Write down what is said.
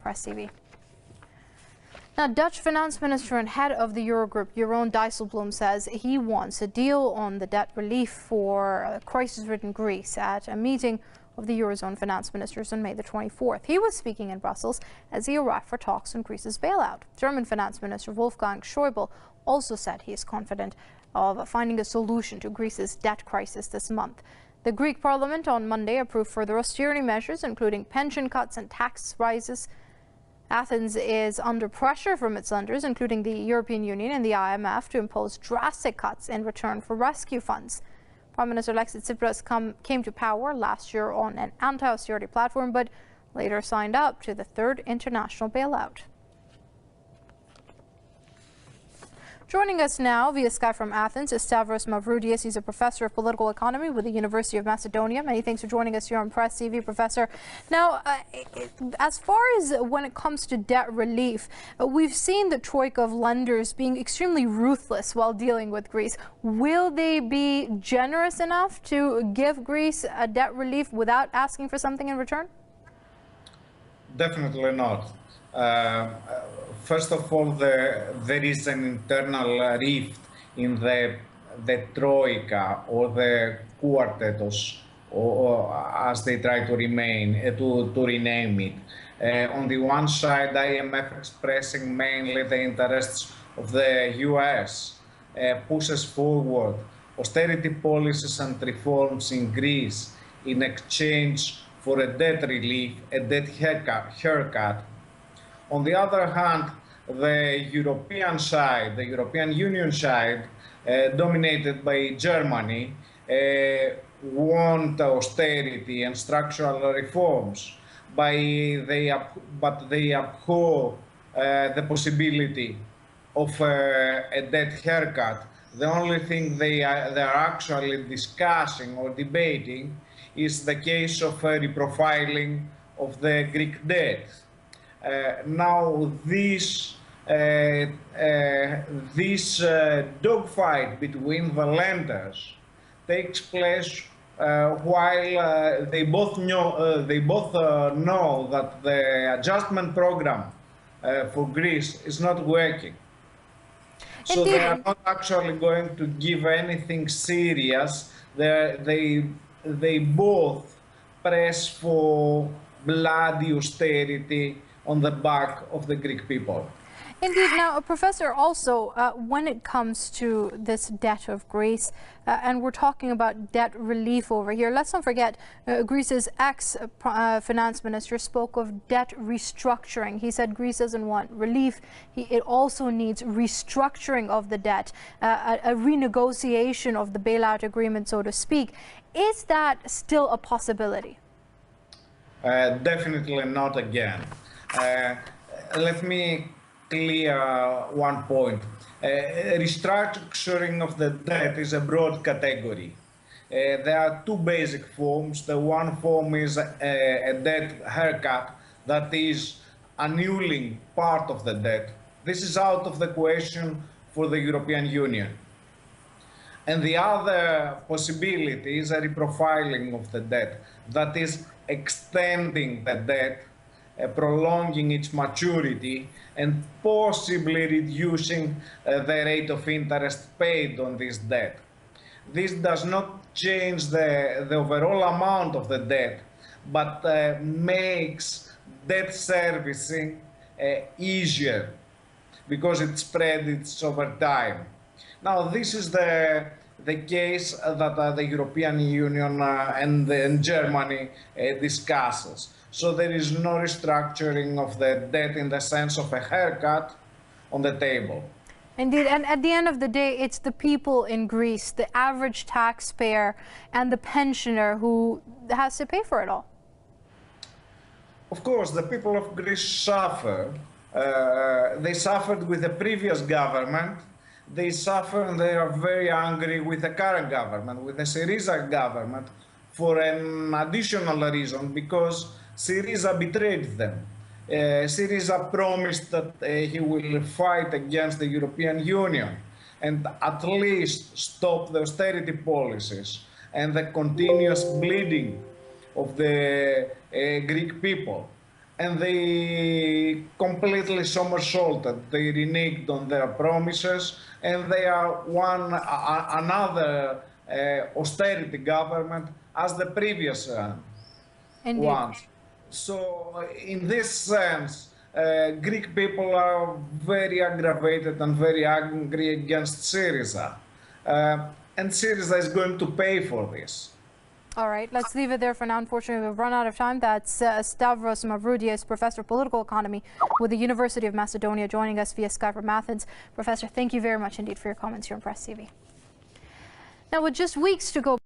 Press TV. Now, Dutch finance minister and head of the Eurogroup, Jeroen Dijsselbloem, says he wants a deal on the debt relief for crisis-ridden Greece at a meeting of the Eurozone finance ministers on May the 24th. He was speaking in Brussels as he arrived for talks on Greece's bailout. German finance minister Wolfgang Schäuble also said he is confident of finding a solution to Greece's debt crisis this month. The Greek parliament on Monday approved further austerity measures, including pension cuts and tax rises. Athens is under pressure from its lenders, including the European Union and the IMF, to impose drastic cuts in return for rescue funds. Prime Minister Alexis Tsipras came to power last year on an anti-austerity platform, but later signed up to the third international bailout. Joining us now via Skype from Athens is Stavros Mavroudias. He's a professor of political economy with the University of Macedonia. Many thanks for joining us here on Press TV, Professor. Now, as far as when it comes to debt relief, we've seen the troika of lenders being extremely ruthless while dealing with Greece. Will they be generous enough to give Greece a debt relief without asking for something in return? Definitely not. First of all, there is an internal rift in the troika or the quartetos, or as they try to rename it. On the one side, IMF expressing mainly the interests of the US, pushes forward austerity policies and reforms in Greece in exchange for a debt relief, a debt haircut. On the other hand, the European side, the European Union side, dominated by Germany, want austerity and structural reforms, but they abhor the possibility of a debt haircut. The only thing they are actually discussing or debating is the case of reprofiling of the Greek debt. Now, this dogfight between the lenders takes place while they both know that the adjustment program for Greece is not working. So they are not actually going to give anything serious. They both press for bloody austerity on the back of the Greek people. Indeed. Now, Professor, also, when it comes to this debt of Greece, and we're talking about debt relief over here, let's not forget Greece's ex-finance minister spoke of debt restructuring. He said Greece doesn't want relief. It also needs restructuring of the debt, a renegotiation of the bailout agreement, so to speak. Is that still a possibility? Definitely not again. Let me clear one point. Restructuring of the debt is a broad category. There are two basic forms. The one form is a debt haircut, that is annulling part of the debt. This is out of the question for the European Union. And the other possibility is a reprofiling of the debt, that is extending the debt, prolonging its maturity, and possibly reducing the rate of interest paid on this debt. This does not change the overall amount of the debt, but makes debt servicing easier because it spreads over time. Now, this is the case that the European Union and Germany discusses. So there is no restructuring of the debt in the sense of a haircut on the table. Indeed, and at the end of the day, it's the people in Greece, the average taxpayer and the pensioner who has to pay for it all. Of course, the people of Greece suffer. They suffered with the previous government. They suffer and they are very angry with the current government, with the SYRIZA government, for an additional reason, because SYRIZA betrayed them. SYRIZA promised that he will fight against the European Union and at least stop the austerity policies and the continuous bleeding of the Greek people. And they they completely somersaulted. They reneged on their promises, and they are another austerity government as the previous Indeed. ones. So in this sense, Greek people are very aggravated and very angry against SYRIZA. And SYRIZA is going to pay for this. All right, let's leave it there for now. Unfortunately, we've run out of time. That's Stavros Mavroudias, Professor of Political Economy with the University of Macedonia, joining us via Skype from Athens. Professor, thank you very much indeed for your comments here on Press TV. Now, with just weeks to go